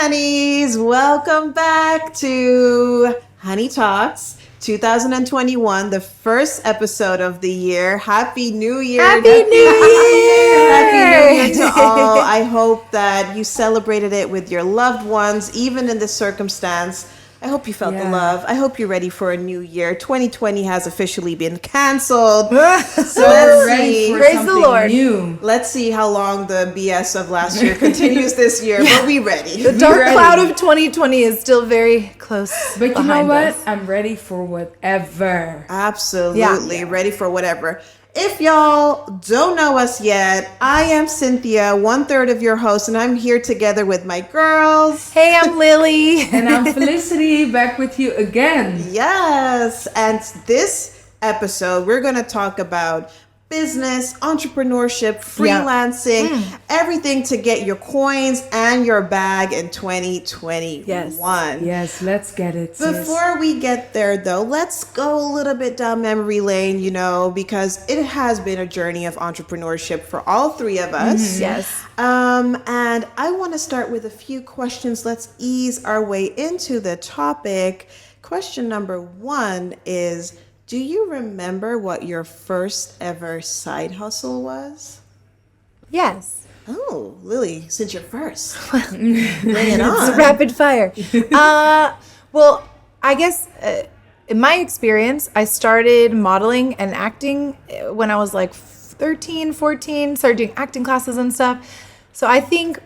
honeys. Welcome back to Honey Talks 2021, the first episode of the year. Happy New Year. Happy New Year. Happy New Year to all. I hope that you celebrated it with your loved ones, even in this circumstance. I hope you felt the love. I hope you're ready for a new year. 2020 has officially been canceled. So let's see. Praise the Lord. New. Let's see how long the BS of last year continues this year, but we ready. The dark cloud of 2020 is still very close. But you know what? Us. I'm ready for whatever. Absolutely. Ready for whatever. If y'all don't know us yet, I am Cynthia, 1/3 of your host, and I'm here together with my girls. Hey, I'm Lily. And I'm Felicity, back with you again. Yes. And this episode, we're going to talk about business, entrepreneurship, freelancing, everything to get your coins and your bag in 2021. Yes, let's get it. Before we get there, though, let's go a little bit down memory lane, because it has been a journey of entrepreneurship for all three of us. Yes. And I want to start with a few questions. Let's ease our way into the topic. Question number 1 is, do you remember what your first ever side hustle was? Yes. Oh, Lily, since you're first, bring it on. It's rapid fire. Well, I guess in my experience, I started modeling and acting when I was like 13, 14, started doing acting classes and stuff. So I think,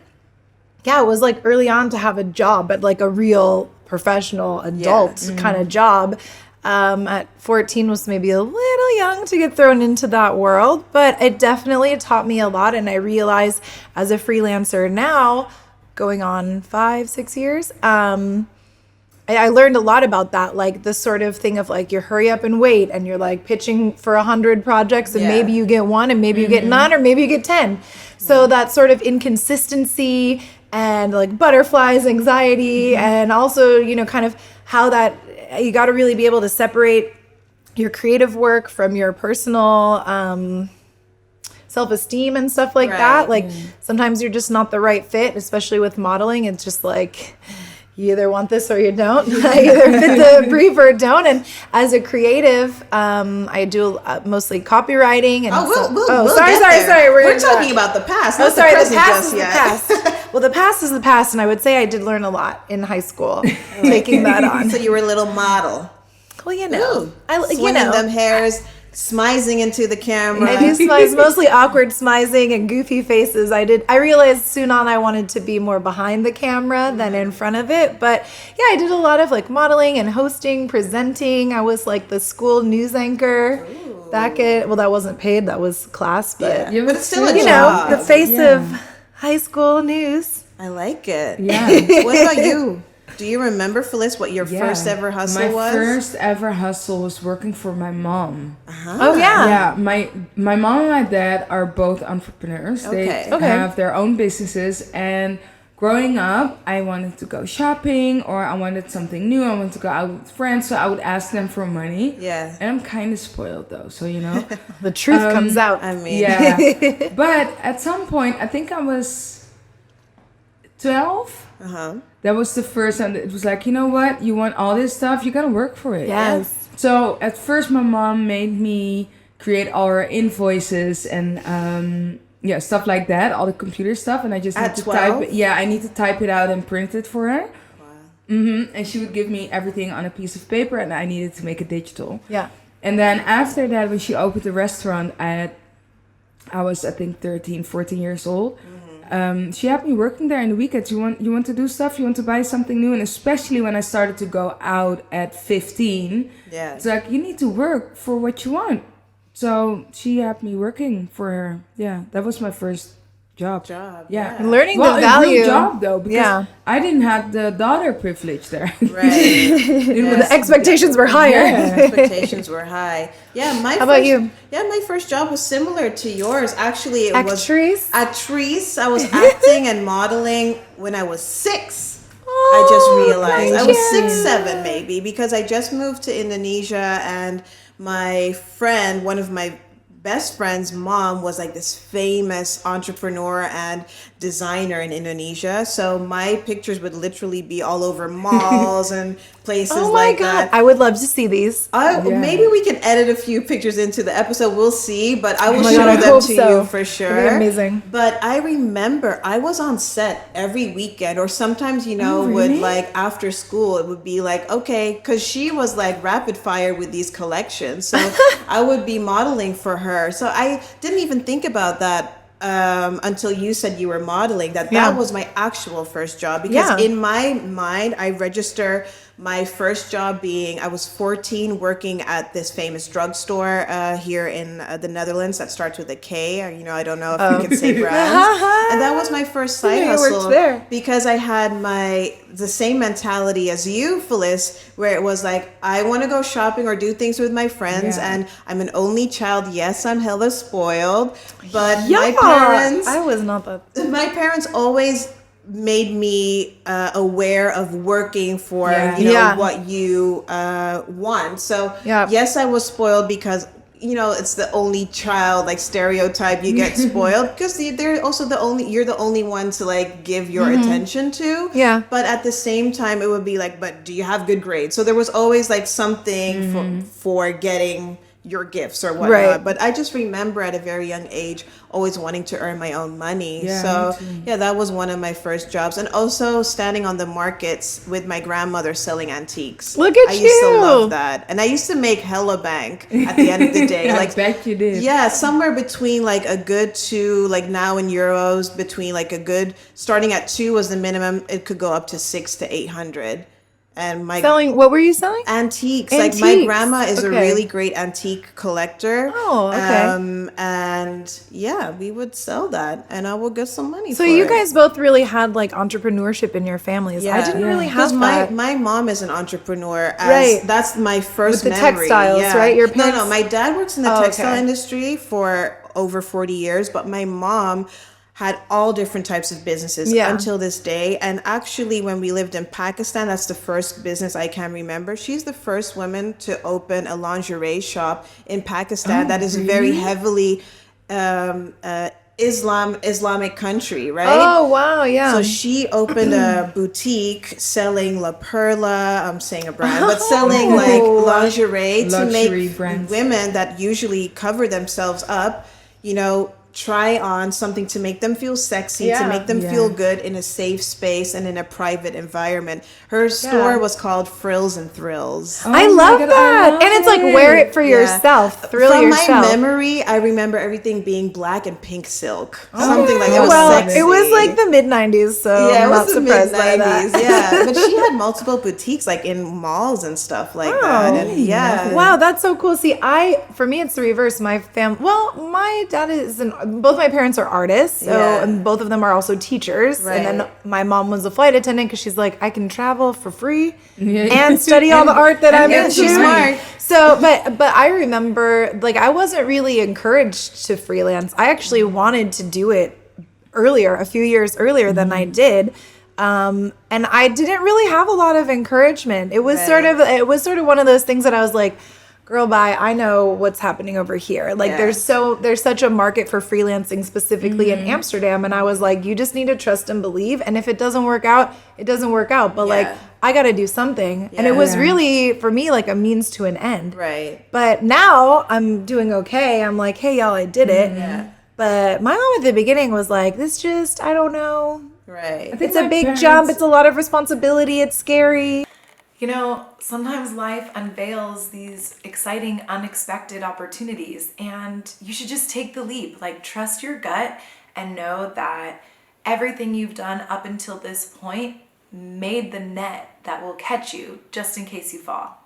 it was like early on to have a job, but like a real professional adult kind of job. At 14 was maybe a little young to get thrown into that world, but it definitely taught me a lot. And I realized as a freelancer now, going on 5-6 years, I learned a lot about that, like this sort of thing of like you hurry up and wait, and you're like pitching for 100 projects, and maybe you get 1, and maybe you get none, or maybe you get 10. So that sort of inconsistency and like butterflies, anxiety, and also, kind of how that you got to really be able to separate your creative work from your personal self-esteem and stuff like that. Like sometimes you're just not the right fit, especially with modeling. It's just like you either want this or you don't. You either fit the brief or don't. And as a creative, I do mostly copywriting. And sorry. We're talking about the past. The past is the past. Well, the past is the past, and I would say I did learn a lot in high school, taking that on. So you were a little model. Well, Swinging them hairs, smizing into the camera. I do smize, mostly awkward smizing and goofy faces. I realized soon on I wanted to be more behind the camera than in front of it. But I did a lot of like modeling and hosting, presenting. I was like the school news anchor back at, that wasn't paid, that was class, but but it's still a job. The face of high school news. I like it. Yeah. What about you? Do you remember, Felice, what your first ever hustle was? My first ever hustle was working for my mom. Oh, yeah. Yeah, my mom and my dad are both entrepreneurs. They have their own businesses, and growing up, I wanted to go shopping, or I wanted something new. I wanted to go out with friends, so I would ask them for money. Yeah. And I'm kind of spoiled, though, so, The truth comes out. I mean. Yeah. But at some point, I think I was 12. That was the first time. It was like, you know what? You want all this stuff? You gotta work for it. Yes. So at first, my mom made me create all her invoices and stuff like that, all the computer stuff, and I just at had to 12? type it. Yeah, I need to type it out and print it for her. Wow. And she would give me everything on a piece of paper, and I needed to make it digital. Yeah. And then after that, when she opened the restaurant, I was I think 13, 14 years old. She had me working there in the weekends. You want to do stuff? You want to buy something new? And especially when I started to go out at 15, it's like you need to work for what you want. So she had me working for her. Yeah, that was my first job. Yeah. Learning the value. A real job though, because I didn't have the daughter privilege there. Right. The expectations were higher. Expectations were high. Yeah, How about you? Yeah, my first job was similar to yours. Actually, it was actrice. I was acting and modeling when I was 6. I just realized I was 6, 7 maybe, because I just moved to Indonesia, and my friend, one of my best friend's mom was like this famous entrepreneur and designer in Indonesia. So my pictures would literally be all over malls and places like that. I would love to see these. Maybe we can edit a few pictures into the episode. We'll see, but I will my show God, I them hope to so. you for sure. That'd be amazing. But I remember I was on set every weekend, or sometimes, really? would like after school, it would be like, okay, because she was like rapid fire with these collections. So I would be modeling for her. So I didn't even think about that until you said you were modeling, that was my actual first job. Because in my mind, I register my first job being, I was 14 working at this famous drugstore here in the Netherlands that starts with a K. I don't know if you can say brands. And that was my first side hustle there. because I had the same mentality as you, Phyllis, where it was like, I want to go shopping or do things with my friends. And I'm an only child. Yes, I'm hella spoiled. But my parents... I was not that. My parents always made me aware of working for what you want. So yes, I was spoiled because it's the only child, like stereotype, you get spoiled because they're also you're the only one to like give your attention to. But at the same time, it would be like, but do you have good grades? So there was always like something for getting your gifts or whatnot. Right. But I just remember at a very young age always wanting to earn my own money. Yeah, So that was one of my first jobs. And also standing on the markets with my grandmother selling antiques. Look at I used to love that. And I used to make hella bank at the end of the day. I bet you did. Yeah, somewhere between like a good to, like now in euros, between like a good, starting at 2 was the minimum. It could go up to 600 to 800. And What were you selling? Antiques. Like my grandma is a really great antique collector. Oh, okay. And we would sell that, and I would get some money. So for you it. guys both really had like entrepreneurship in your families. Yeah. I didn't really have my that. my mom is an entrepreneur. Right. That's my first With the memory. textiles, right? Your parents. No. My dad works in the textile industry for over 40 years, but my mom had all different types of businesses until this day. And actually, when we lived in Pakistan, that's the first business I can remember. She's the first woman to open a lingerie shop in Pakistan that is very heavily Islamic country, right? Oh, wow, yeah. So she opened a boutique selling La Perla, I'm saying a brand, but selling like lingerie to make brands. Women that usually cover themselves up, try on something to make them feel sexy, to make them feel good in a safe space and in a private environment. Her store was called Frills and Thrills. Oh, I love that. And it's like wear it for yourself. Thrill From yourself. my memory, I remember everything being black and pink silk. Something like that. It was sexy. It was like the mid-90s, so I'm not surprised by that. Yeah, but she had multiple boutiques like in malls and stuff like that. And Wow, that's so cool. See, for me, it's the reverse. My dad both my parents are artists, and both of them are also teachers. Right. And then my mom was a flight attendant because she's like, I can travel for free and study all the art that I'm into. She's smart. So, but I remember, like, I wasn't really encouraged to freelance. I actually wanted to do it a few years earlier than I did. And I didn't really have a lot of encouragement. It was sort of one of those things that I was like, girl, bye. I know what's happening over here. Like there's such a market for freelancing specifically in Amsterdam. And I was like, you just need to trust and believe. And if it doesn't work out, it doesn't work out. But like, I got to do something. And it was really, for me, like a means to an end. Right. But now I'm doing okay. I'm like, hey, y'all, I did it. Yeah. But my mom at the beginning was like, I don't know. Right. It's a big jump. It's a lot of responsibility. It's scary. Sometimes life unveils these exciting, unexpected opportunities, and you should just take the leap. Like, trust your gut and know that everything you've done up until this point made the net that will catch you just in case you fall.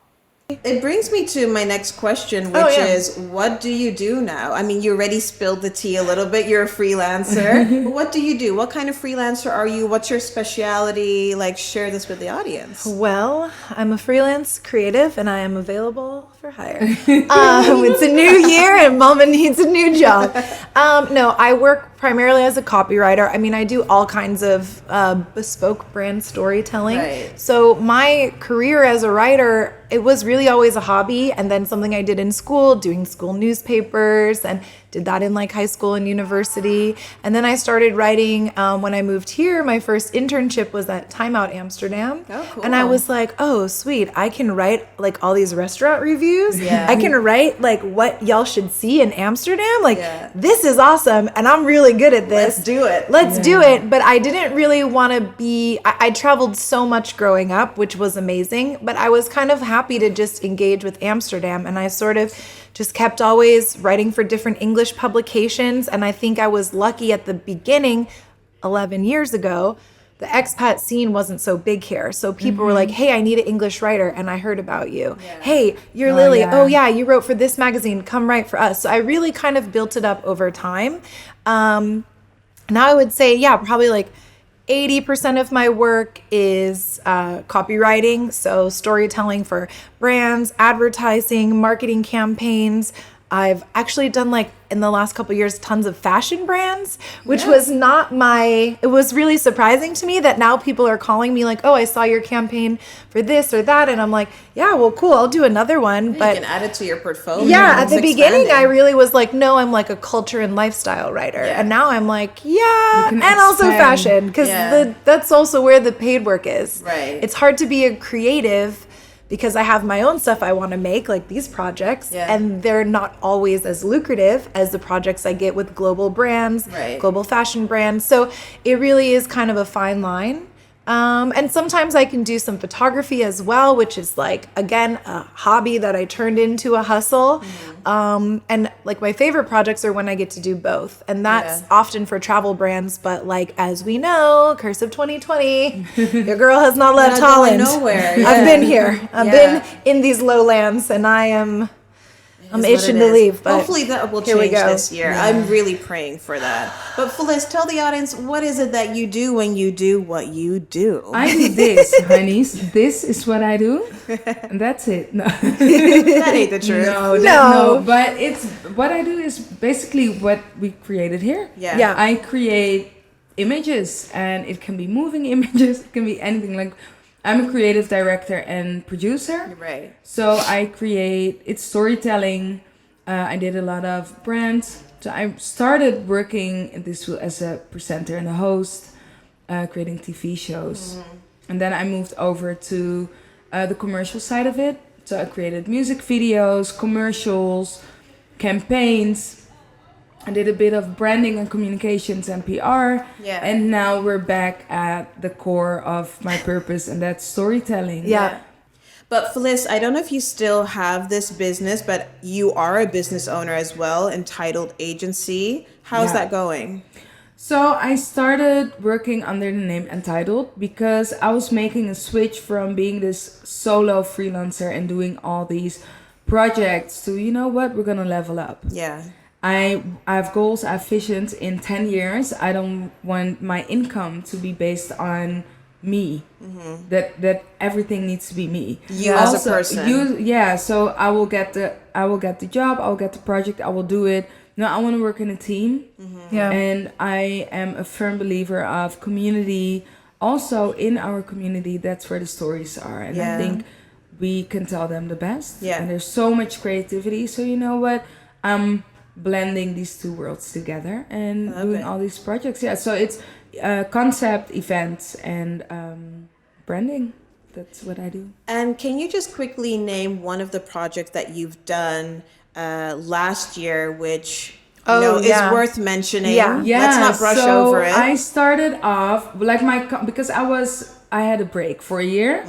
It brings me to my next question, which is, what do you do now? I mean, you already spilled the tea a little bit. You're a freelancer. What do you do? What kind of freelancer are you? What's your specialty? Like, share this with the audience. Well, I'm a freelance creative, and I am available for hire. It's a new year, and Mama needs a new job. No, I work primarily as a copywriter. I mean, I do all kinds of bespoke brand storytelling. Right. So my career as a writer, it was really always a hobby, and then something I did in school, doing school newspapers, and did that in like high school and university. And then I started writing when I moved here. My first internship was at Time Out Amsterdam. Oh, cool. And I was like, oh, sweet. I can write like all these restaurant reviews. Yeah. I can write like what y'all should see in Amsterdam. Like, Yeah. this is awesome. And I'm really good at this. Let's do it. Let's do it. But I didn't really want to be, I traveled so much growing up, which was amazing. But I was kind of happy to just engage with Amsterdam. And I sort of just kept always writing for different English publications. And I think I was lucky at the beginning, 11 years ago, the expat scene wasn't so big here. So people were like, hey, I need an English writer. And I heard about you. Yeah. Hey, you're Lily. Yeah. Oh, yeah, you wrote for this magazine. Come write for us. So I really kind of built it up over time. Now I would say, yeah, probably like 80% of my work is copywriting, so storytelling for brands, advertising, marketing campaigns. I've actually done like in the last couple of years tons of fashion brands, which was not it was really surprising to me that now people are calling me like, oh, I saw your campaign for this or that. And I'm like, yeah, well, cool, I'll do another one. You but can add it to your portfolio. yeah, at It's the beginning, expanding. I really was like, no, I'm like a culture and lifestyle writer. Yeah. And now I'm like, yeah, can and also expand. fashion, because Yeah. that's also where the paid work is. Right. It's hard to be a creative because I have my own stuff I want to make, like these projects, Yeah. and they're not always as lucrative as the projects I get with global brands, Right. global fashion brands. So it really is kind of a fine line. And sometimes I can do some photography as well, which is like, again, a hobby that I turned into a hustle. And like my favorite projects are when I get to do both. And that's Yeah. often for travel brands. But like, as we know, curse of 2020, your girl has not left Not going Holland. nowhere, I've yeah. been here. I've Yeah. been in these lowlands, and I'm Is what itching it to is. leave. But hopefully that will here we change go. this year. I'm really praying for that. But Felice, tell the audience, what is it that you do when you do what you do? I do this, honeys. This is what I do, and that's it. No, That ain't the truth. No. But it's what I do is basically what we created here. Yeah. I create images, and it can be moving images. It can be anything. Like, I'm a creative director and producer. Right. So I create, it's storytelling. I did a lot of brands. So I started working in this field as a presenter and a host, creating TV shows. And then I moved over to the commercial side of it. So I created music videos, commercials, campaigns. I did a bit of branding and communications and PR. Yeah. And now we're back at the core of my purpose, and that's storytelling. Yeah. But Felice, I don't know if you still have this business, but you are a business owner as well, entitled Agency. How's Yeah. that going? So I started working under the name Entitled because I was making a switch from being this solo freelancer and doing all these projects to, you know what, we're gonna level up. Yeah. I have goals, I have visions in 10 years. I don't want my income to be based on me. That everything needs to be me. You as a person. So I will get the job, I will get the project, I will do it. No, I want to work in a team. Yeah. And I am a firm believer of community. Also in our community, that's where the stories are. And Yeah. I think we can tell them the best. Yeah. And there's so much creativity. So you know what? I'm blending these two worlds together and Love doing it. all these projects. Yeah, so it's concept, events, and branding. That's what I do. And can you just quickly name one of the projects that you've done last year, which is worth mentioning? Yeah. Let's not brush so over it. I started off like because I had a break for a year.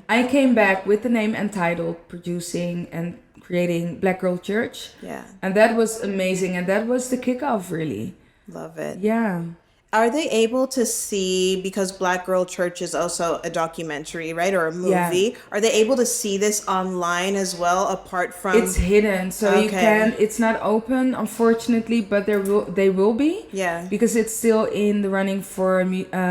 I came back with the name Entitled, producing and creating Black Girl Church. Yeah. And that was amazing, and that was the kickoff, really. Love it. Yeah. Are they able to see, because Black Girl Church is also a documentary, right? Or a movie. Are they able to see this online as well, apart from... It's hidden, so you can. It's not open, unfortunately, but they will be. Yeah. Because it's still in the running for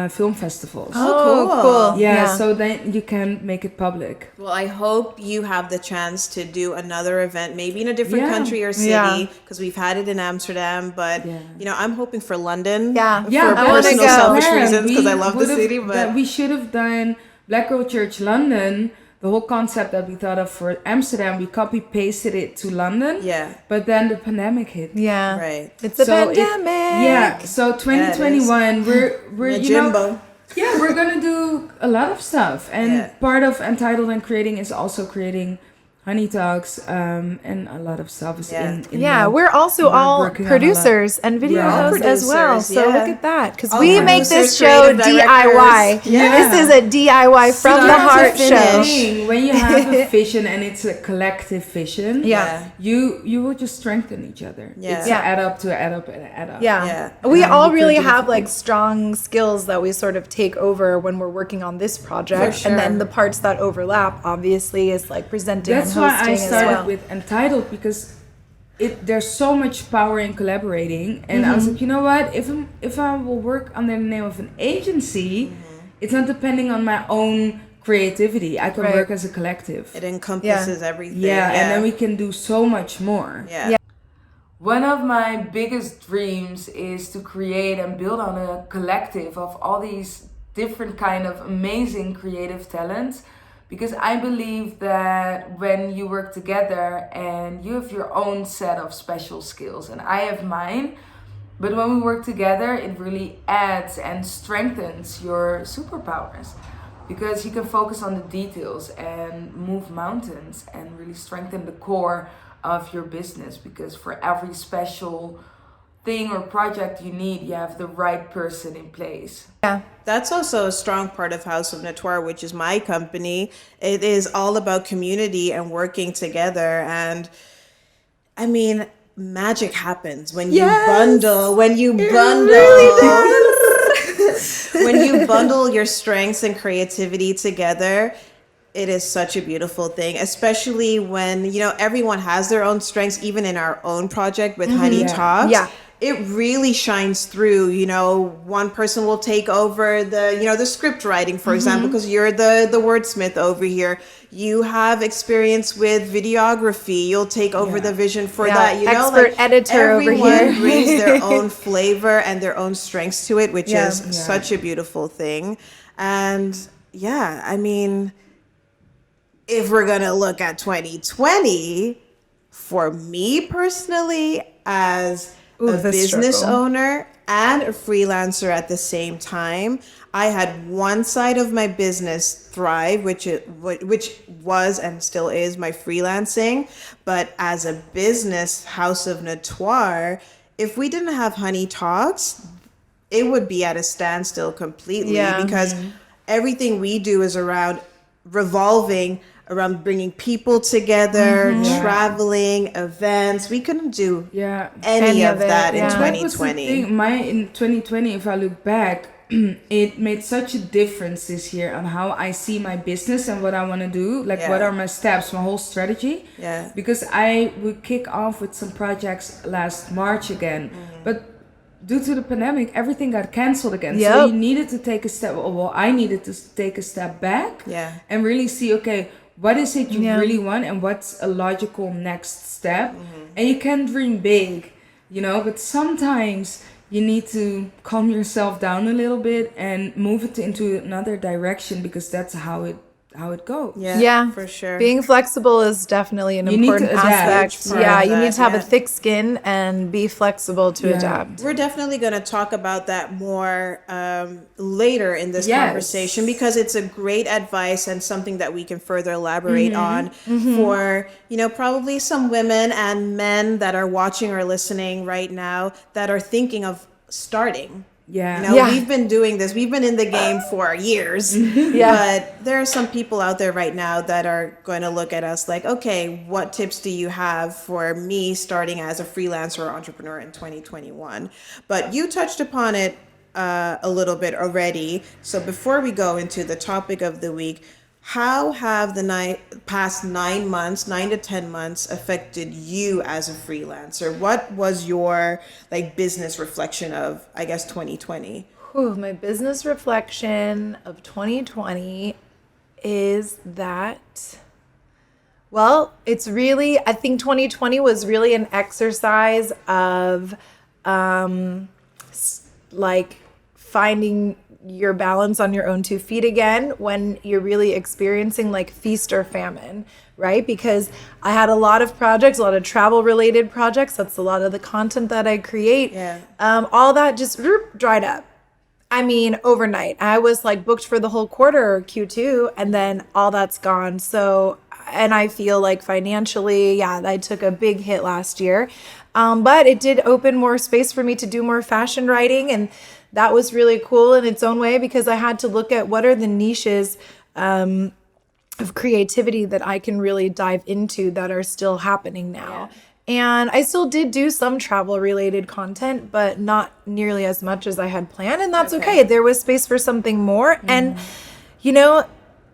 film festivals. Oh, cool. Yeah, so then you can make it public. Well, I hope you have the chance to do another event, maybe in a different country or city, because we've had it in Amsterdam. But you know, I'm hoping for London. Yeah. For I wanna personal go. selfish reasons, because I love the city. But we should have done Black Girl Church London. The whole concept that we thought of for Amsterdam, we copy pasted it to London. Yeah. But then the pandemic hit. Yeah. Right. It's a pandemic. So 2021, we're you know. Yeah, we're gonna do a lot of stuff, and part of Entitled and Creating is also creating Honey Talks, and a lot of stuff is in we're also all producers and video hosts as well. So look at that, because we make this show DIY. This is a DIY from the heart show. When you have a vision and it's a collective vision, you will just strengthen each other. It's add up to add up and add up. We all really have like strong skills that we sort of take over when we're working on this project, and then the parts that overlap obviously is like presenting. That's why I started with Entitled, because there's so much power in collaborating, and I was like, you know what, if I will work under the name of an agency, it's not depending on my own creativity. I can work as a collective. It encompasses everything. And then we can do so much more. One of my biggest dreams is to create and build on a collective of all these different kind of amazing creative talents. Because I believe that when you work together and you have your own set of special skills and I have mine, but when we work together, it really adds and strengthens your superpowers, because you can focus on the details and move mountains and really strengthen the core of your business, because for every special thing or project you need, you have the right person in place. That's also a strong part of House of Notoire, which is my company. It is all about community and working together. And I mean, magic happens when you bundle, when you bundle your strengths and creativity together. It is such a beautiful thing, especially when, you know, everyone has their own strengths, even in our own project with Honey Talks. It really shines through. You know, one person will take over the script writing, for example, because you're the wordsmith over here. You have experience with videography. You'll take over the vision for that. You know, expert editor over here. Everyone brings their own flavor and their own strengths to it, which is such a beautiful thing. And I mean, if we're going to look at 2020, for me personally, as a business owner and a freelancer at the same time, I had one side of my business thrive, which was and still is my freelancing. But as a business, House of Notoire, if we didn't have Honey Talks, it would be at a standstill completely, because everything we do is revolving around bringing people together, traveling, events. We couldn't do any of that in 2020. In 2020, if I look back, it made such a difference this year on how I see my business and what I want to do. Like, what are my steps, my whole strategy. Because I would kick off with some projects last March again. But due to the pandemic, everything got canceled again. So you needed to take a step, I needed to take a step back and really see, okay, what is it you really want and what's a logical next step? And you can dream big, you know, but sometimes you need to calm yourself down a little bit and move it into another direction, because that's how it goes. For sure. Being flexible is definitely an important aspect. You need to have a thick skin and be flexible to adapt. We're definitely going to talk about that more later in this conversation, because it's a great advice and something that we can further elaborate on for, you know, probably some women and men that are watching or listening right now that are thinking of starting. You know, we've been doing this. We've been in the game for years. But there are some people out there right now that are going to look at us like, okay, what tips do you have for me starting as a freelancer or entrepreneur in 2021? But you touched upon it a little bit already. So before we go into the topic of the week, how have the past 9 months, 9 to 10 months, affected you as a freelancer? What was your like business reflection of, I guess, 2020? My business reflection of 2020 is that, well, it's really, I think 2020 was really an exercise of like finding your balance on your own 2 feet again when you're really experiencing like feast or famine, right? Because I had a lot of projects, a lot of travel related projects. That's a lot of the content that I create. Yeah. All that just dried up. I mean, overnight. I was like booked for the whole quarter, Q2, and then all that's gone. So, and I feel like financially, yeah, I took a big hit last year. But it did open more space for me to do more fashion writing. And that was really cool in its own way because I had to look at what are the niches of creativity that I can really dive into that are still happening now. Yeah. And I still did do some travel related content, but not nearly as much as I had planned. And that's okay. There was space for something more. Mm. And, you know,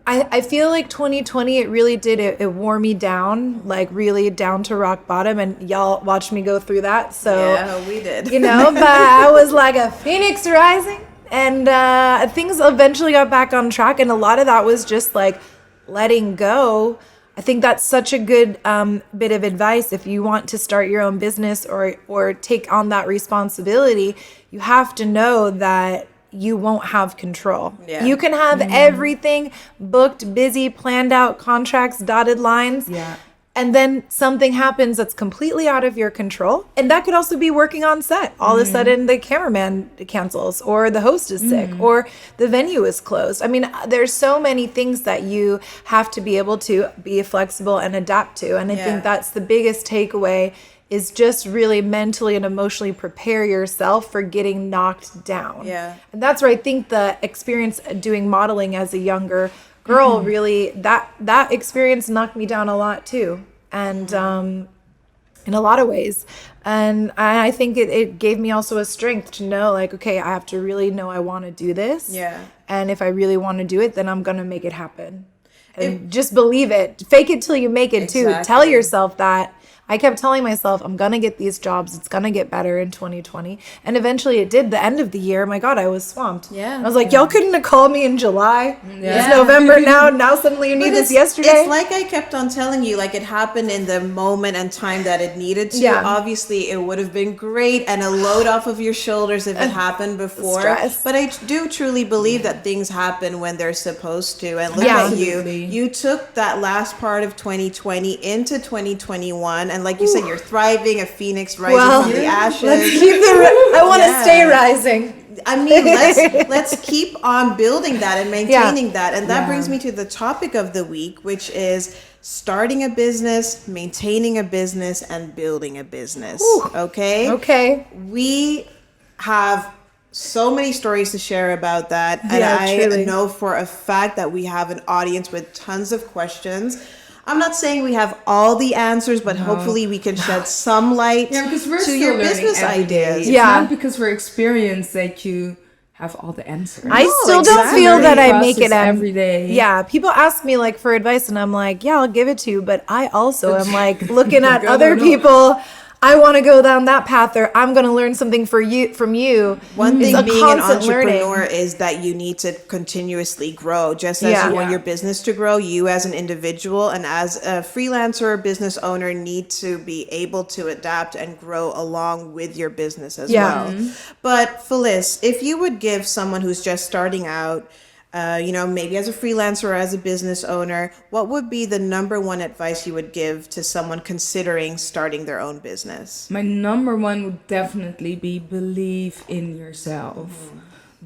I feel like 2020, it really did, it wore me down, like really down to rock bottom. And y'all watched me go through that. So, yeah, we did. You know, but I was like a phoenix rising. And things eventually got back on track. And a lot of that was just like letting go. I think that's such a good bit of advice. If you want to start your own business or take on that responsibility, you have to know that you won't have control. Yeah. You can have everything booked, busy, planned out, contracts, dotted lines. Yeah. And then something happens that's completely out of your control. And that could also be working on set. All of a sudden the cameraman cancels or the host is sick or the venue is closed. I mean, there's so many things that you have to be able to be flexible and adapt to. And I think that's the biggest takeaway is just really mentally and emotionally prepare yourself for getting knocked down. Yeah. And that's where I think the experience doing modeling as a younger girl really, that experience knocked me down a lot too. And in a lot of ways. And I think it gave me also a strength to know like, okay, I have to really know I want to do this. Yeah. And if I really want to do it, then I'm going to make it happen. And just believe it. Fake it till you make it too. Tell yourself that. I kept telling myself, I'm going to get these jobs. It's going to get better in 2020. And eventually it did. The end of the year, my God, I was swamped. Yeah. I was like, y'all couldn't have called me in July. Yeah. It's November now. Now suddenly you need this yesterday. It's like I kept on telling you, like it happened in the moment and time that it needed to. Yeah. Obviously, it would have been great and a load off of your shoulders if it happened before. Stress. But I do truly believe that things happen when they're supposed to. And look at you. You took that last part of 2020 into 2021. And like you said, you're thriving, a phoenix rising from the ashes. I want to stay rising. I mean, let's keep on building that and maintaining that. And that brings me to the topic of the week, which is starting a business, maintaining a business, and building a business. Ooh. Okay? We have so many stories to share about that. And I know for a fact that we have an audience with tons of questions. I'm not saying we have all the answers, but hopefully we can shed some light to your business ideas. It's not because we're experienced that you have all the answers. I still don't feel that I make it every day. Yeah, people ask me like for advice and I'm like, yeah, I'll give it to you. But I also am like looking at other people. I want to go down that path, or I'm going to learn something from you. One thing being an entrepreneur is that you need to continuously grow. Just as you want your business to grow, you as an individual and as a freelancer or business owner need to be able to adapt and grow along with your business as well. But Felice, if you would give someone who's just starting out, maybe as a freelancer or as a business owner, what would be the number one advice you would give to someone considering starting their own business? My number one would definitely be believe in yourself.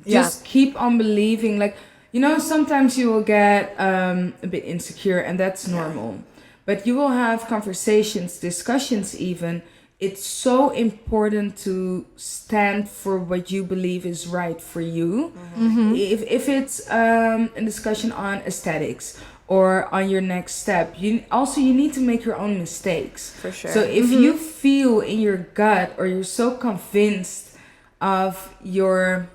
Just keep on believing. Like, sometimes you will get a bit insecure, and that's normal. But you will have conversations, discussions even. It's so important to stand for what you believe is right for you. If it's a discussion on aesthetics or on your next step, you need to make your own mistakes. For sure. So if you feel in your gut or you're so convinced of your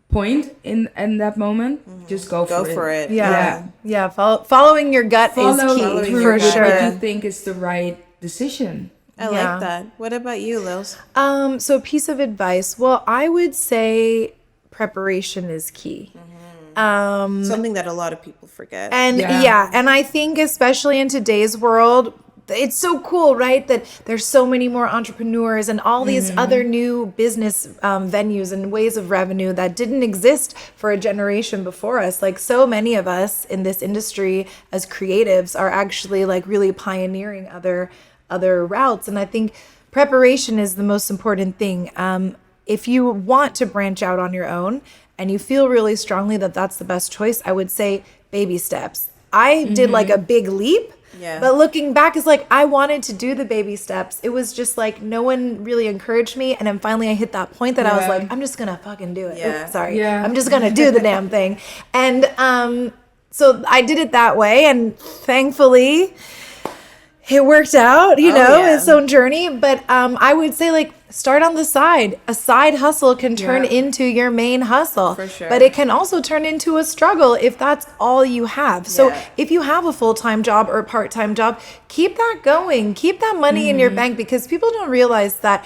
point in that moment, just go for it. Yeah. Following your gut is key for sure. What you think is the right decision. I like that. What about you, Lils? So a piece of advice. Well, I would say preparation is key. Something that a lot of people forget. And and I think especially in today's world, it's so cool, right? That there's so many more entrepreneurs and all these other new business venues and ways of revenue that didn't exist for a generation before us. Like so many of us in this industry as creatives are actually like really pioneering other routes. And I think preparation is the most important thing. If you want to branch out on your own and you feel really strongly that that's the best choice, I would say baby steps. I did like a big leap. Yeah. But looking back is like, I wanted to do the baby steps. It was just like, no one really encouraged me. And then finally I hit that point that I was like, I'm just going to fucking do it. Yeah. Oops, sorry. Yeah. I'm just going to do the damn thing. And so I did it that way. And thankfully it worked out, its own journey. But I would say like, start on the side. A side hustle can turn into your main hustle. For sure. But it can also turn into a struggle if that's all you have. So if you have a full-time job or a part-time job, keep that going. Keep that money in your bank, because people don't realize that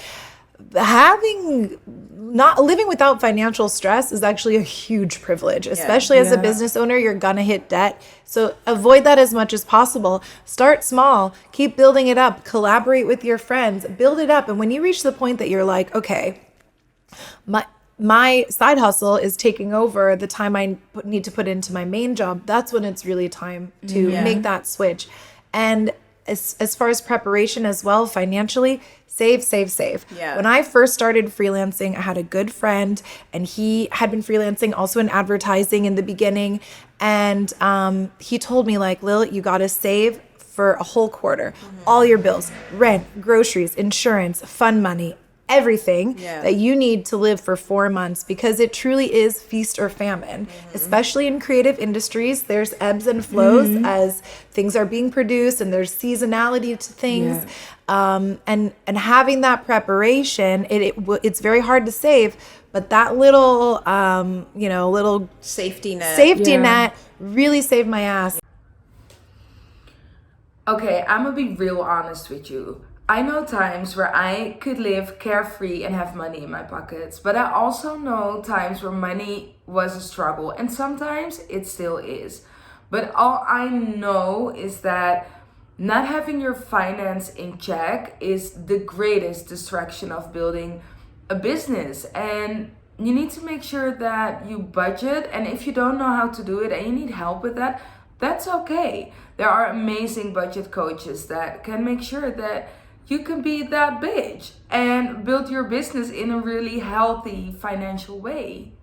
not living without financial stress is actually a huge privilege, especially as a business owner. You're gonna hit debt, so avoid that as much as possible. Start small, keep building it up, collaborate with your friends, build it up. And when you reach the point that you're like, okay, my side hustle is taking over the time I need to put into my main job, that's when it's really time to make that switch. And as far as preparation as well, financially, save. Yeah. When I first started freelancing, I had a good friend, and he had been freelancing also in advertising in the beginning. And he told me like, Lil, you got to save for a whole quarter, all your bills, rent, groceries, insurance, fund money, everything that you need to live for 4 months, because it truly is feast or famine, especially in creative industries. There's ebbs and flows as things are being produced, and there's seasonality to things. And having that preparation, it's very hard to save, but that little, little safety net really saved my ass. Okay, I'm gonna be real honest with you. I know times where I could live carefree and have money in my pockets, but I also know times where money was a struggle, and sometimes it still is. But all I know is that not having your finance in check is the greatest distraction of building a business. And you need to make sure that you budget, and if you don't know how to do it and you need help with that, that's okay. There are amazing budget coaches that can make sure that you can be that bitch and build your business in a really healthy financial way.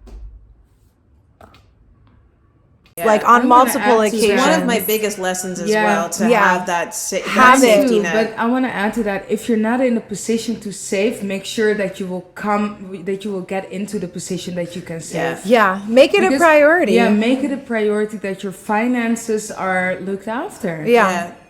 Like on multiple occasions. One of my biggest lessons as well to have that safety net. But I want to add to that, if you're not in a position to save, make sure that you will get into the position that you can save. Make it a priority. Make it a priority that your finances are looked after.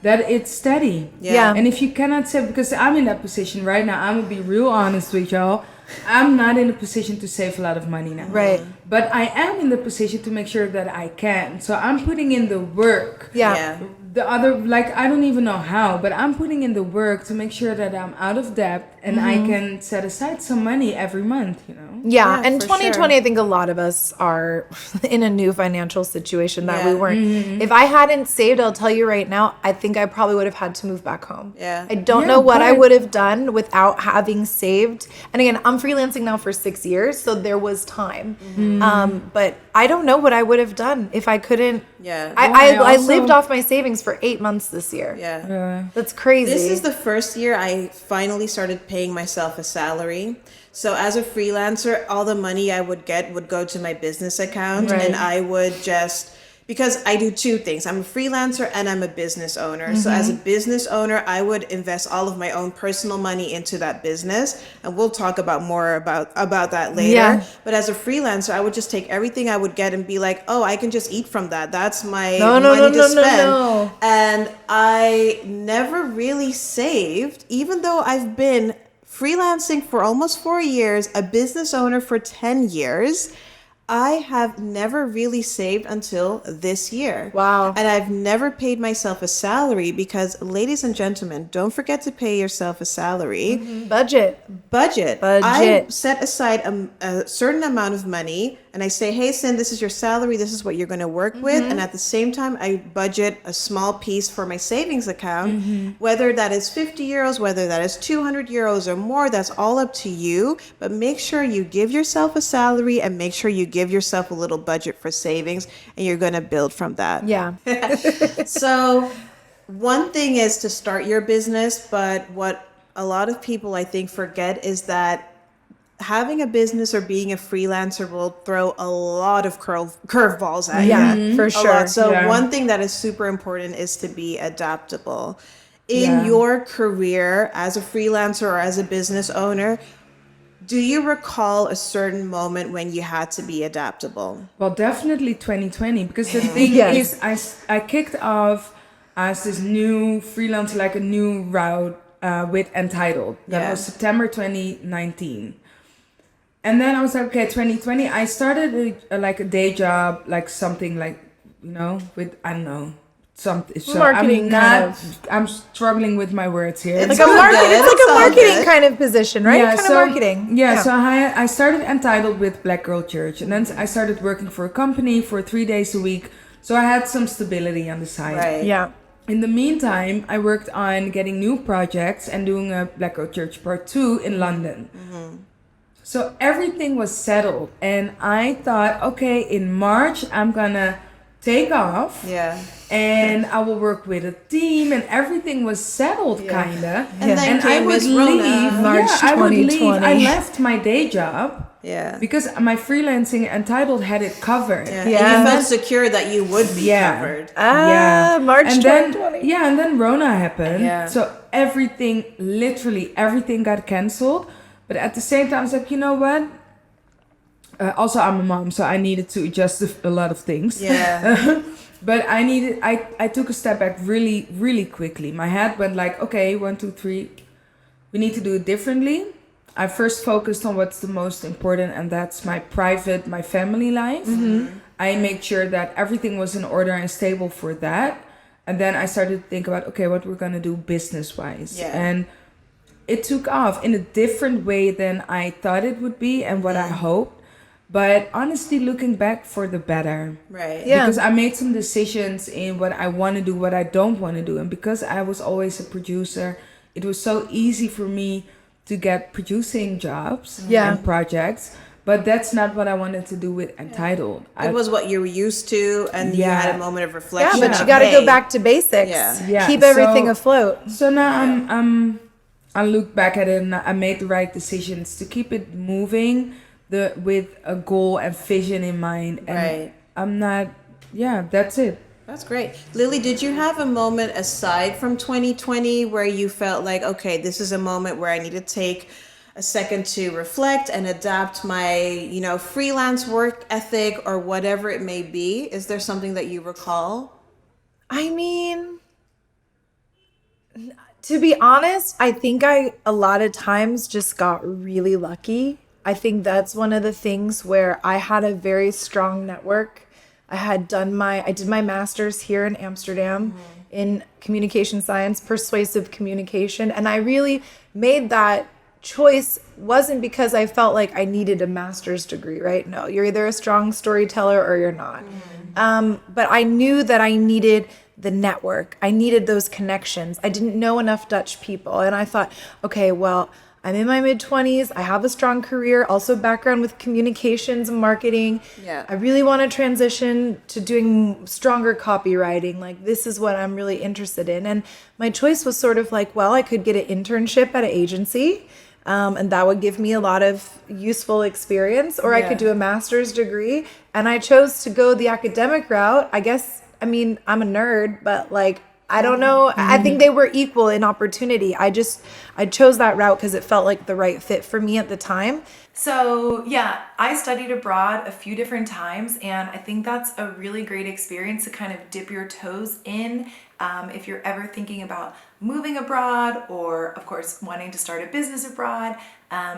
That it's steady. And if you cannot save, because I'm in that position right now, I'm gonna be real honest with y'all, I'm not in a position to save a lot of money now. Right. But I am in the position to make sure that I can. So I'm putting in the work. The other, like, I don't even know how, but I'm putting in the work to make sure that I'm out of debt and I can set aside some money every month, And 2020, I think a lot of us are in a new financial situation that we weren't. If I hadn't saved, I'll tell you right now, I think I probably would have had to move back home. I don't know what I would have done without having saved. And again, I'm freelancing now for 6 years, so there was time. But I don't know what I would have done if I couldn't. I lived off my savings for 8 months this year. That's crazy. This is the first year I finally started paying myself a salary. So as a freelancer, all the money I would get would go to my business account, and I would just, because I do two things. I'm a freelancer and I'm a business owner. So as a business owner, I would invest all of my own personal money into that business. And we'll talk more about that later. But as a freelancer, I would just take everything I would get and be like, oh, I can just eat from that. That's my money to spend. And I never really saved, even though I've been freelancing for almost 4 years, a business owner for 10 years. I have never really saved until this year. Wow. And I've never paid myself a salary because, ladies and gentlemen, don't forget to pay yourself a salary. Budget. Budget. I set aside a certain amount of money and I say, hey, Cyn, this is your salary. This is what you're going to work with. And at the same time, I budget a small piece for my savings account, whether that is 50 euros, whether that is 200 euros or more, that's all up to you. But make sure you give yourself a salary and make sure you give yourself a little budget for savings and you're going to build from that. Yeah. So one thing is to start your business, but what a lot of people I think forget is that having a business or being a freelancer will throw a lot of curveballs at you. Yeah, for A sure. lot. So one thing that is super important is to be adaptable. In your career as a freelancer or as a business owner, do you recall a certain moment when you had to be adaptable? Well, definitely 2020, because the thing is, I kicked off as this new freelancer, like a new route with Entitled. That was September 2019. And then I was like, okay, 2020, I started a day job, like something like, with, I don't know, something. So Marketing I'm struggling with my words here. It's like a marketing kind of position, right? Yeah, kind of marketing. Yeah, so I started Entitled with Black Girl Church. And then I started working for a company for 3 days a week. So I had some stability on the side. Right. Yeah. In the meantime, I worked on getting new projects and doing a Black Girl Church Part 2 in London. So everything was settled. And I thought, okay, in March, I'm going to take off. Yeah. And I will work with a team, and everything was settled, kind of. And then I would leave. March 2020. I left my day job. Yeah. Because my freelancing Entitled had it covered. Yeah. And you felt secure that you would be covered. March and 2020. And then Rona happened. Yeah. So literally everything got canceled. But at the same time, I was like, you know what? Also, I'm a mom, so I needed to adjust a lot of things. Yeah. But I took a step back really, really quickly. My head went like, okay, 1, 2, 3. We need to do it differently. I first focused on what's the most important, and that's my family life. I made sure that everything was in order and stable for that. And then I started to think about, okay, what we're going to do business-wise. Yeah. And it took off in a different way than I thought it would be and what I hoped. But honestly, looking back, for the better. Right. Yeah. Because I made some decisions in what I want to do, what I don't want to do. And because I was always a producer, it was so easy for me to get producing jobs and projects. But that's not what I wanted to do with Entitled. It was what you were used to, and you had a moment of reflection. Yeah, but you got to go back to basics. Yeah. Keep everything afloat. So now I look back at it and I made the right decisions to keep it moving with a goal and vision in mind. And I'm not, that's it. That's great. Lily, did you have a moment aside from 2020 where you felt like, okay, this is a moment where I need to take a second to reflect and adapt my, freelance work ethic or whatever it may be? Is there something that you recall? I mean, to be honest, I think I a lot of times just got really lucky. I think that's one of the things where I had a very strong network. I did my master's here in Amsterdam in communication science, persuasive communication. And I really made that choice wasn't because I felt like I needed a master's degree, right? No, you're either a strong storyteller or you're not. But I knew that I needed the network. I needed those connections. I didn't know enough Dutch people. And I thought, okay, well, I'm in my mid-20s. I have a strong career, also background with communications and marketing. Yeah. I really want to transition to doing stronger copywriting. Like, this is what I'm really interested in. And my choice was sort of like, well, I could get an internship at an agency, and that would give me a lot of useful experience, or I could do a master's degree. And I chose to go the academic route. I guess, I mean, I'm a nerd, but like, I don't know. I think they were equal in opportunity. I chose that route because it felt like the right fit for me at the time. So yeah, I studied abroad a few different times, and I think that's a really great experience to kind of dip your toes in If you're ever thinking about moving abroad or, of course, wanting to start a business abroad,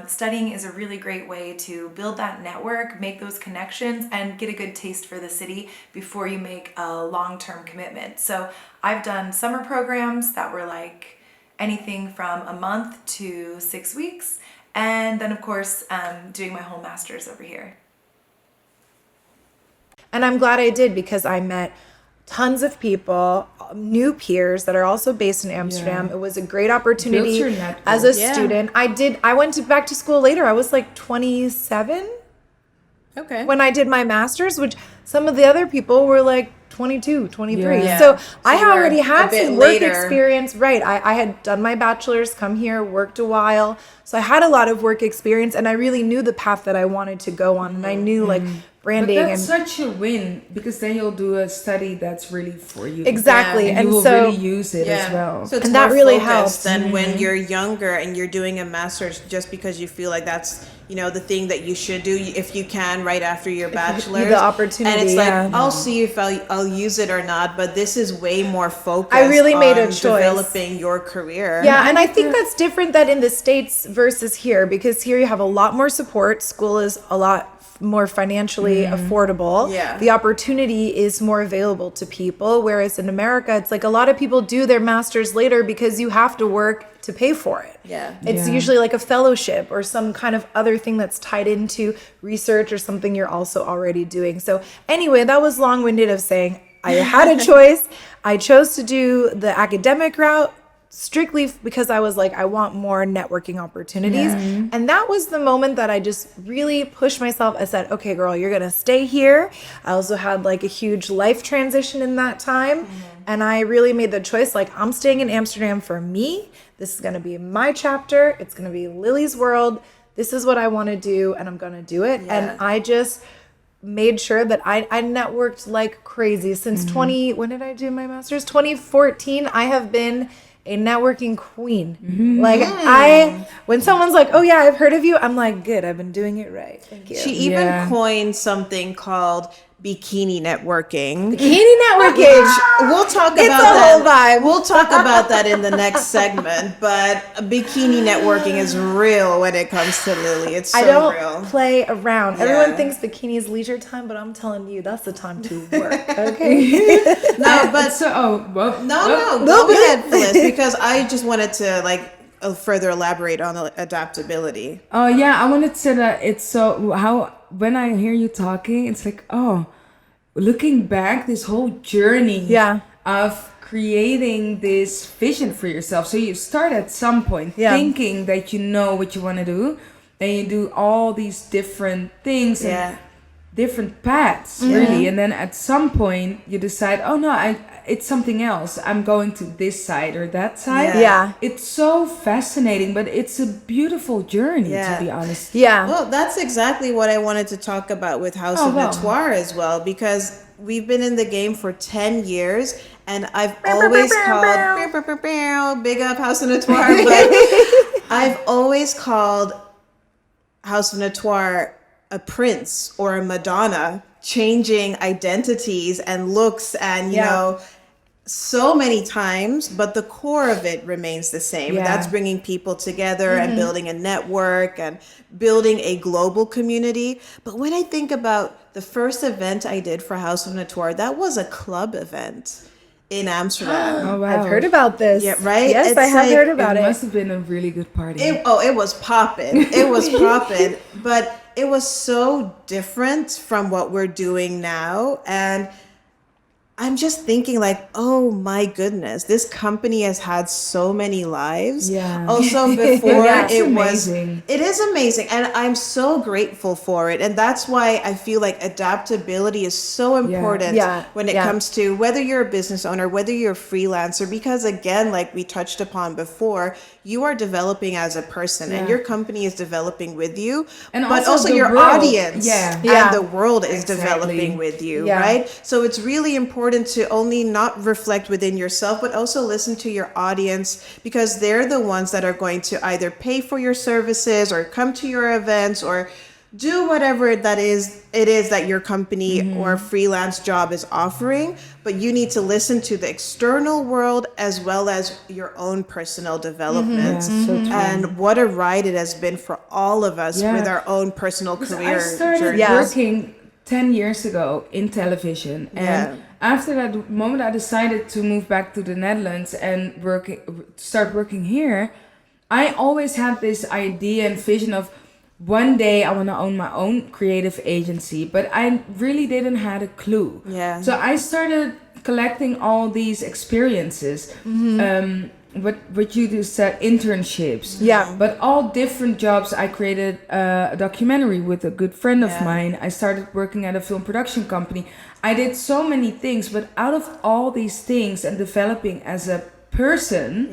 studying is a really great way to build that network, make those connections, and get a good taste for the city before you make a long-term commitment. So I've done summer programs that were like anything from a month to 6 weeks. And then, of course, doing my whole master's over here. And I'm glad I did because I met tons of people, new peers that are also based in Amsterdam. Yeah. It was a great opportunity Built your network. as a student. I went back to school later. I was like 27 Okay. when I did my master's, which some of the other people were like 22, 23. Yeah. So I you were already a had bit some work later. experience. Right. I had done my bachelor's, come here, worked a while. So I had a lot of work experience and I really knew the path that I wanted to go on. And I knew like But branding that's and such a win because then you'll do a study that's really for you. exactly. And, And you will so really use it as well. So it's And that more really focused helps. than when you're younger and you're doing a master's just because you feel like that's, you know, the thing that you should do if you can right after your bachelor's. the opportunity, And it's like, yeah. I'll see if I'll use it or not, but this is way more focused I really made a on choice. developing your career. yeah, and I think that's different than in the States versus here because here you have a lot more support. School is a lot more financially affordable. Yeah. The opportunity is more available to people. Whereas in America, it's like a lot of people do their master's later because you have to work to pay for it. Yeah. It's Yeah. usually like a fellowship or some kind of other thing that's tied into research or something you're also already doing. So anyway, that was long-winded of saying I had a choice. I chose to do the academic route strictly because I was like, I want more networking opportunities. And that was the moment that I just really pushed myself. I said, okay, girl, you're going to stay here. I also had like a huge life transition in that time. And I really made the choice, like, I'm staying in Amsterdam for me. This is going to be my chapter. It's going to be Lily's world. This is what I want to do, and I'm going to do it. Yeah. And I just made sure that I networked like crazy since when did I do my master's? 2014. I have been a networking queen. Like when someone's like, oh yeah, I've heard of you, I'm like, good, I've been doing it right. Thank you. She even Yeah. coined something called bikini networking. Bikini networking. We'll talk It's about a that. whole vibe. We'll talk about that in the next segment. But bikini networking is real when it comes to Lily. It's so I don't real. play around. Yeah. Everyone thinks bikini is leisure time, but I'm telling you, that's the time to work. Okay. No, but No, go but- ahead, Feliz, because I just wanted to further elaborate on the adaptability. Oh yeah, I wanted to say that it's so how when I hear you talking, it's like, oh, looking back, this whole journey Yeah. of creating this vision for yourself. So you start at some point Yeah. thinking that you know what you want to do, then you do all these different things Yeah. and different paths, really, and then at some point you decide, oh no, it's something else. I'm going to this side or that side. Yeah. It's so fascinating, but it's a beautiful journey, Yeah. to be honest. Yeah. Well, that's exactly what I wanted to talk about with House of wow. Notoire as well, because we've been in the game for 10 years, and I've always called, big up House of Notoire, but I've always called House of Notoire a prince or a Madonna, changing identities and looks and, you know, so many times, but the core of it remains the same. Yeah. That's bringing people together and building a network and building a global community. But when I think about the first event I did for House of Notoire, that was a club event in Amsterdam. Oh wow. I've heard about this. Yeah, right? Yes, It's I have like- heard about It it. must have been a really good party. It was popping. It was popping, but it was so different from what we're doing now. And I'm just thinking like, oh my goodness, this company has had so many lives. Yeah. Also before That's it was, amazing. it is amazing. And I'm so grateful for it. And that's why I feel like adaptability is so important Yeah. when it Yeah. comes to whether you're a business owner, whether you're a freelancer, because again, like we touched upon before, you are developing as a person and Yeah. your company is developing with you, And but also also the your world. audience Yeah. Yeah. and the world is Exactly. developing with you, Yeah. right? So it's really important to only not reflect within yourself, but also listen to your audience, because they're the ones that are going to either pay for your services or come to your events or do whatever it is that your company or freelance job is offering, but you need to listen to the external world as well as your own personal development. Yeah, so true. And what a ride it has been for all of us Yeah. with our own personal Because career I started journeys. working 10 years ago in television. And after that moment, I decided to move back to the Netherlands and start working here. I always had this idea and vision of one day I want to own my own creative agency, but I really didn't have a clue. Yeah. So I started collecting all these experiences. What you just said, internships. Yeah. But all different jobs. I created a documentary with a good friend of mine. I started working at a film production company. I did so many things, but out of all these things and developing as a person,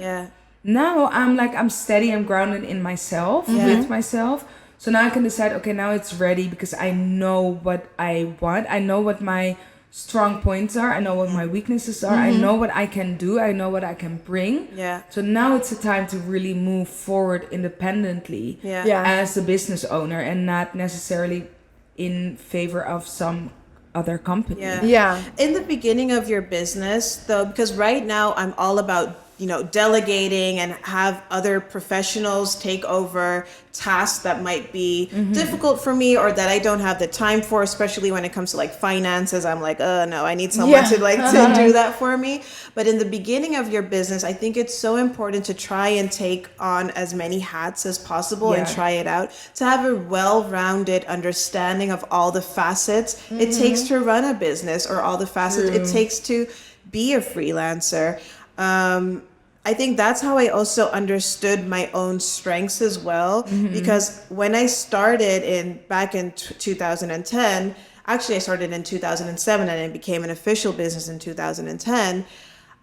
now I'm steady, I'm grounded in myself, with myself. So now I can decide, okay, now it's ready because I know what I want. I know what my strong points are. I know what my weaknesses are. I know what I can do. I know what I can bring. Yeah. So now it's a time to really move forward independently as a business owner and not necessarily in favor of some other company. Yeah. In the beginning of your business, though, because right now I'm all about, delegating and have other professionals take over tasks that might be difficult for me or that I don't have the time for, especially when it comes to like finances. I'm like, no, I need someone to to do that for me. But in the beginning of your business, I think it's so important to try and take on as many hats as possible and try it out, to have a well-rounded understanding of all the facets it takes to run a business or all the facets it takes to be a freelancer. I think that's how I also understood my own strengths as well, because when I started back in 2010, actually I started in 2007 and it became an official business in 2010.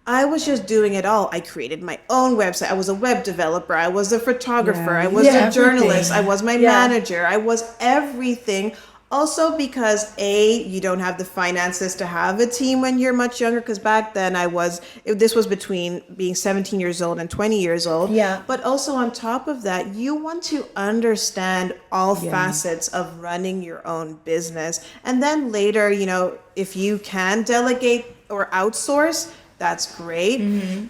I was just doing it all. I created my own website. I was a web developer. I was a photographer. I was a journalist. I was my manager. I was everything. Also because you don't have the finances to have a team when you're much younger, because back then this was between being 17 years old and 20 years old. Yeah. But also on top of that, you want to understand all facets of running your own business. And then later, if you can delegate or outsource, that's great.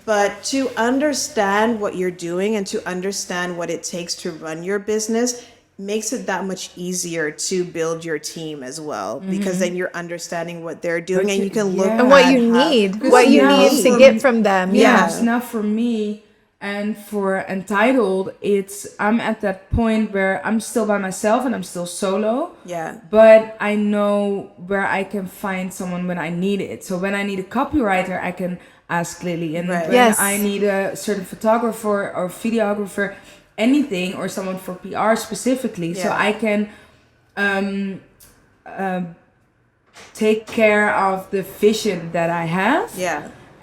But to understand what you're doing and to understand what it takes to run your business makes it that much easier to build your team as well, because then you're understanding what they're doing and you can look And what you need, to get from them. Yes. Now for me and for Entitled, I'm at that point where I'm still by myself and I'm still solo. Yeah. But I know where I can find someone when I need it. So when I need a copywriter, I can ask Lily. And when I need a certain photographer or videographer, anything, or someone for PR specifically, so I can take care of the vision that I have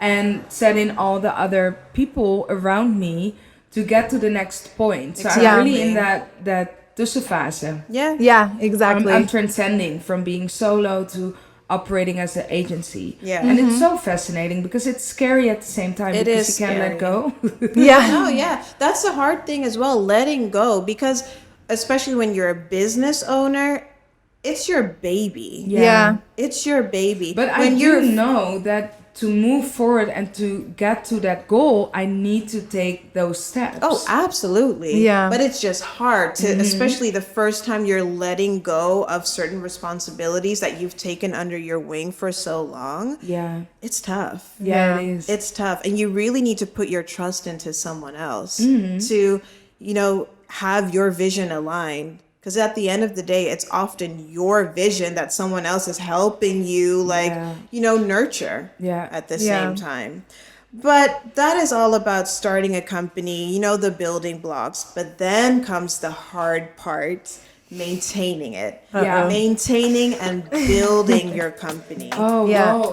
and set in all the other people around me to get to the next point. So I'm really in that tussenfase. Yeah, exactly. I'm transcending from being solo to operating as an agency. Yeah. And it's so fascinating because it's scary at the same time, It because is you can't let go. Oh yeah, that's the hard thing as well, letting go, because especially when you're a business owner, it's your baby. It's your baby. But I do know that to move forward and to get to that goal, I need to take those steps. Oh, absolutely. Yeah. But it's just hard to, especially the first time you're letting go of certain responsibilities that you've taken under your wing for so long. Yeah. It's tough. Yeah, it is. It's tough. And you really need to put your trust into someone else to, have your vision aligned. Because at the end of the day, it's often your vision that someone else is helping you, nurture at the same time. But that is all about starting a company, the building blocks. But then comes the hard part, maintaining it. Maintaining and building your company. Oh, wow,